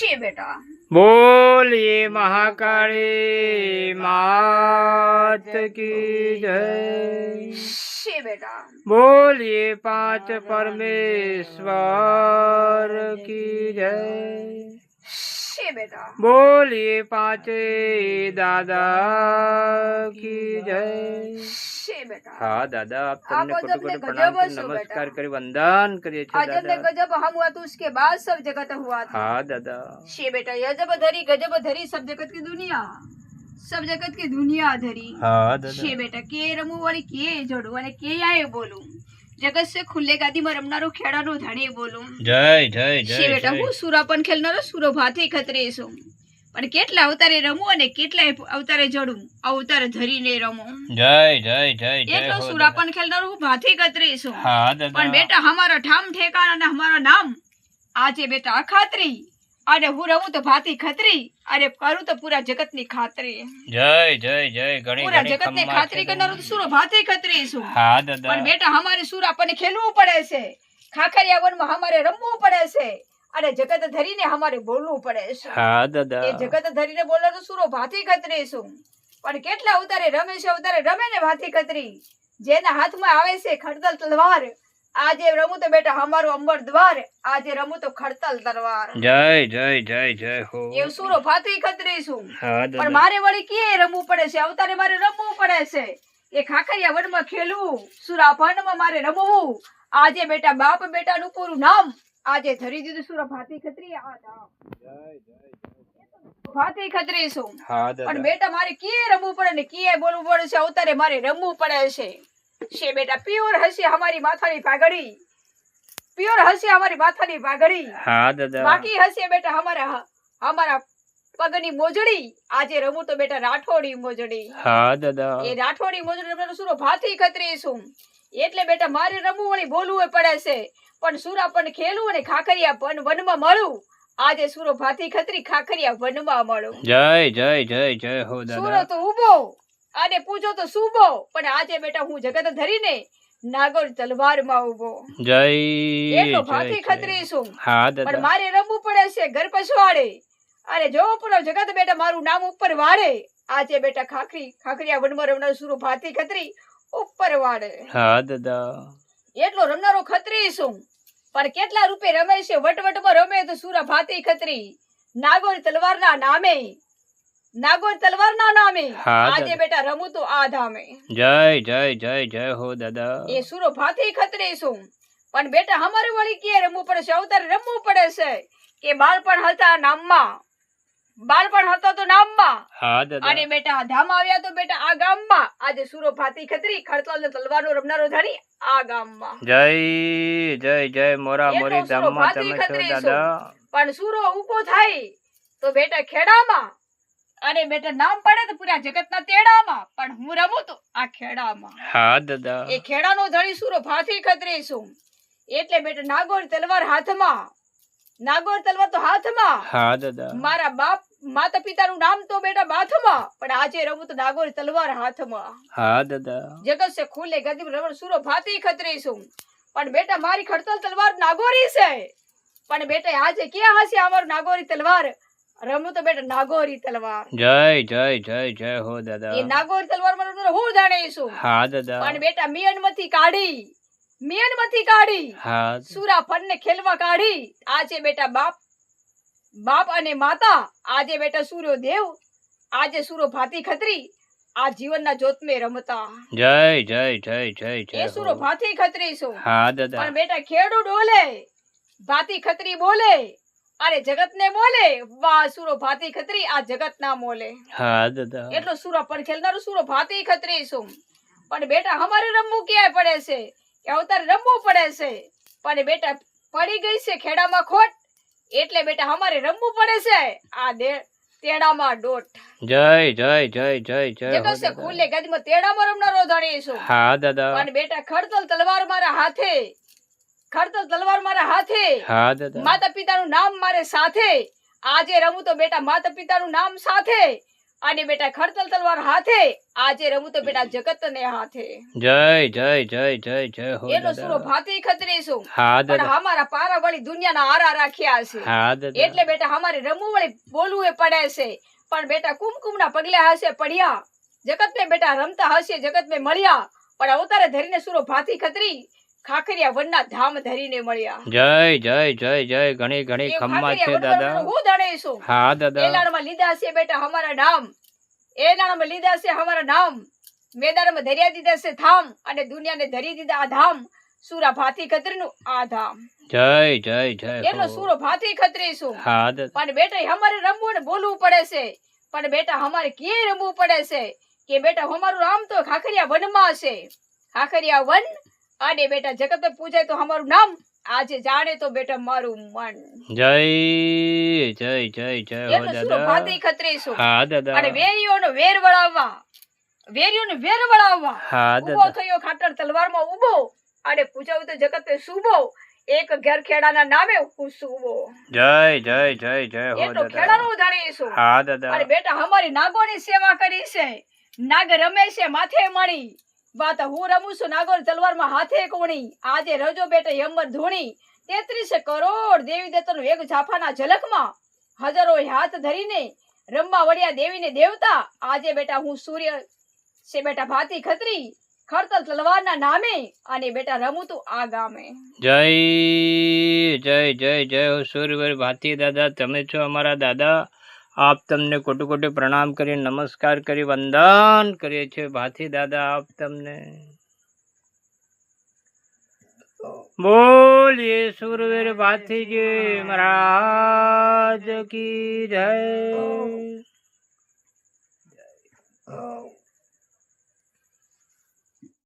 શી બેટા बोलिए महाकाली मात की जय। શી બેટા बोलिए पांच परमेश्वर की जय। શી બેટા बोलिए पांचे दादा की जय। શી બેટા हाँ दादा, आप आप तुमने गजब कोटि ने कोटि प्रणाम गजब कर सो नमस्कार बेटा। कर वंदन करिए छे अजब ने दादा। गजब हम हुआ तो उसके बाद सब जगत हुआ था। हाँ दादा। शे बेटा गजब धरी सब जगत की दुनिया, सब जगत की दुनिया धरी। हाँ दादा। शे बेटा के रमू वाली के जोड़ू અને કે આય બોલું જગત સે ખુલ્લે ગાદીમાં રમનારો ખેડાનો ધણી બોલું। जय जय શે जय બેટા जय। હું સુરાપન ખેલનારો સુરો ભાથી ખતરે છું, પણ કેટલા અવતારે રમું અને કેટલા અવતારે જડું અવતાર ધરીને રમું। जय जय जय जय એટલો हो दादा। સુરાપન ખેલનારો હું ભાથી ખતરે છું, हाँ दादा। પણ બેટા हमारा ઠામ ઠેકાણા અને हमारा નામ આજે બેટા અખાત્રી, અને હું રહું તો ભાતી ખતરી, અને કરું તો પૂરા જગતની ખાતરી। जय जय जय गणी પૂરા गणी જગતની खम्मा ખાતરી छे કરનારો તો સુરો ભાતી ખતરી છું, हाँ दादा। પણ બેટા हमारे સુર આપણને ખેલવું પડે છે, ખાખરિયા વનમાં हमारे રમવું પડે છે, અને જગત ધરીને हमारे બોલવું પડે છે। हाँ दादा। એ જગત ધરીને બોલવાનો સુરો ભાતી ખતરી છું, પણ કેટલા અવતારે રમે છે અવતારે રમે ને ભાતી ખતરી, જેના હાથમાં આવે છે ખડતલ તલવાર, આજે રમું તો બેટા हमारो અંબર દ્વાર, આજે રમું તો ખડતલ તલવાર। जय जय जय जय हो। એવું સુરો ભાતી ખતરી છું, हाँ પણ दादा। મારે વળી કે રમવું પડે છે અવતારે મારે રમવું પડે છે, એ ખાખરિયા વનમાં ખેલવું સુરાભાનમાં મારે રમવું, આજે બેટા બાપ બેટાનું પૂરું નામ આજે ધરી દીધું સુરો ભાતી ખતરી આ નામ। ભાતી ખતરી છું, हाँ પણ दादा। બેટા મારે કે રમવું પડે ને કે બોલવું પડે છે અવતારે મારે રમવું પડે છે। છે બેટા પ્યોર હસી हमारी माथानी पागड़ी, प्योर हसी हमारी माथानी पागड़ी, हाँ दादा। बाकी हसी बेटा हमारा पगनी मोजड़ी, આજે રમું તો બેટા રાઠોડી મોજડી। हाँ दादा। એ રાઠોડી મોજડી રમવાનો સુરો ભાથી ખતરી છું, એટલે બેટા મારે રમવું વળી બોલવું પડે છે, પણ સુરા પણ ખેલવું અને ખાખરિયા પણ વનમાં મળું, આજે સુરો ભાથી ખતરી ખાખરિયા વનમાં મળું। जय जय जय जय हो સુરો दादा। તો ઉભો અને પૂજો તો સુબો, પણ આજે બેટા હું જગત ધરીને નાગર તલવારમાં ઉભો, जय એટલો जय ભાથી जय। ખતરી છું, हाँ પણ दादा। મારે રમવું પડે છે ઘર પછવાડે, અને જો પૂરો જગત બેટા મારું નામ ઉપર વાળે, આજે બેટા ખાખરિયા વનમાં રમનારો સુરો ભાતી ખતરી ઉપર વાળે। हाँ दादा। એટલો રમનારો ખતરી છું, પણ કેટલા રૂપે રમે છે વટવટમાં રમે તો સુરા ભાતી ખતરી, નાગોર તલવારના નામે, નાગોર તલવારના નામે, હા, આજે દાદા। બેટા રમું તો આ ધામે। जय जय जय जय हो दादा। એ સુરો ભાતી ખતરી છું, પણ બેટા અમારે વળી કે રમવું પડે છે અવતારે રમવું પડે છે, કે બાળપણ હતા નામમાં, બાળપણ હતો તો નામમાં, हाँ दादा। અને બેટા ધામ આવ્યા તો બેટા આ ગામમાં, આજે સુરો ભાતી खतरी खड़तल ने तलवारનો रमनारो ધણી આ ગામમાં। जय जय जय मोरा એટલો मोरी સુરો धाम ભાતી તમે છો ખતરી છું, दादा। પણ સુરો ઊભો થાય તો બેટા ખેડામાં, અને બેટા નામ પડે તો પૂરા જગતના તેડામાં, પણ હું રમું તો આ ખેડામાં। हाँ दादा। એ ખેડાનો ધણી સુરો ભાતી ખતરી છું, એટલે બેટા નાગોર તલવાર હાથમાં, નાગોર તલવાર તો હાથમાં, हाँ दादा। મારા બાપ માતા પિતાનું નામ તો બેટા બાથમાં, પણ આજે રમું તો નાગોર તલવાર હાથમાં। हाँ दादा। જગત સે ખુલ્લે ગદી રમણ સુરો ભાતી ખતરી છું, પણ બેટા મારી ખડતલ તલવાર નાગોરી છે, પણ બેટા આજે ક્યાં હશે અમારું નાગોરી તલવાર, રમું તો બેટા નાગોરી તલવાર। जय जय जय जय हो दादा। એ નાગોરી તલવાર માં હું જાણીશું, हाँ दादा। પણ બેટા મિયનમાંથી કાઢી, મિયનમાંથી કાઢી हाँ સુરા ફનને ખેલવા કાઢી, આજે બેટા બાપ અને માતા, આજે બેટા સૂર્ય દેવ, આજે સુરો ભાતી ખતરી આ જીવનના જોત મે રમતા। जय जय जय जय એ जय સુરો हो। ભાતી ખતરી છું, हाँ दादा। પણ બેટા ખેડૂ ડોલે ભાતી ખતરી બોલે, અરે જગત ને બોલે વાહ સુરો ભાતી ખતરી આ જગત ના મોલે। हाँ दादा। એટલો સુરો પણ ખેલનારો સુરો ભાતી ખતરી છું, પણ બેટા અમારે રમવું ક્યાં પડે છે, કે અવતારે રમવું પડે છે, પણ બેટા પડી ગઈ છે ખેડામાં ખોટ, એટલે બેટા અમારે રમવું પડે છે આ તેડામાં ડોટ। जय जय जय जय जय हो જગત સે दादा। ખુલ્લે ગદીમાં તેડામાં રમનારો ધણી છું, हाँ दादा। પણ બેટા ખડતલ તલવાર મારા હાથે, ખડતલ તલવાર મારા હાથે, हाँ दादा। માતા પિતાનું નામ મારે સાથે, આજે રમું તો બેટા માતા પિતાનું નામ સાથે, અને બેટા ખડતલ તલવાર હાથે આજે રમું તો બેટા જગત ને હાથે જય જય જય જય જય હો એનો સુરો દાદા ભાતી ખતરી છું હા પણ દાદા અમારા પારા વળી દુનિયાના આરા રાખ્યા છે હા દાદા એટલે બેટા અમારે રમવું વળી બોલવું એ પડે છે પણ બેટા કુમકુમના પગલે હશે પડ્યા જગત ને બેટા રમતા હશે જગત ને મળ્યા પણ અવતારે ધરીને સુરો ભાતી ખતરી ખાખરિયા વનના ધામ ધરીને મળ્યા જય જય જય જય ઘણી ઘણી એ ખમ્મા છે ખાખરિયા દાદા વનનો હું દણેશું હા દાદા એલાણમાં લીધા છે બેટા અમારા નામ એલાણમાં લીધા છે અમારા નામ મેદાનમાં ધર્યા દીધા છે થામ અને દુનિયાને ધરી દીધા આ ધામ સુરા ભાતી ખત્રીનું આ ધામ જય જય જય એટલો હો સુરો ભાતી ખત્રી છું હા દાદા પણ બેટા અમારે રમવું ને બોલવું પડે છે પણ બેટા અમારે ક્યાંય રમવું પડે છે કે બેટા અમારું નામ તો ખાખરિયા વનમાં છે ખાખરિયા વન અને બેટા જગત પૂજાય તો અમારું નામ આજે જાણે તો બેટા મારું મન જય જય જય જય હો એટલો સુરો દાદા ભાતી ખત્રી છું હા દાદા અને વેરીઓનો વેર વળાવવા વેરીઓને વેર વળાવવા હા ઉભો દાદા થયો ખાટર તલવારમાં ઉભો અને પૂજાવું તો જગત સુબો એક ઘેર ખેડાના નામે હું સુબો જય જય જય જય હો એટલો દાદા ખેડાનો જાણીશું હા દાદા અને બેટા અમારી નાગોની સેવા કરી છે નાગ રમે છે માથે મણી વાત હું રમું છું નાગોર તલવારમાં હાથે કોણી આજે રજો બેટા યમર ધૂણી 33 કરોડ દેવી દેવતાનો એક ઝાફાના ઝલકમાં હજારો હાથ ધરીને રમવા વળ્યા દેવીને દેવતા આજે બેટા હું સૂર્ય છે બેટા ભાતી ખત્રી ખડતલ તલવારના નામે અને બેટા રમું તું આ ગામે જય જય જય જય હો સૂર્યવર ભાતી દાદા તમે છો અમારા દાદા આપ તમને કોટી કોટી પ્રણામ કરી નમસ્કાર કરી વંદન કરીએ છીએ ભાતી દાદા આપ તમને બોલીએ સૂરવીર ભાતીજી મહારાજ કી જય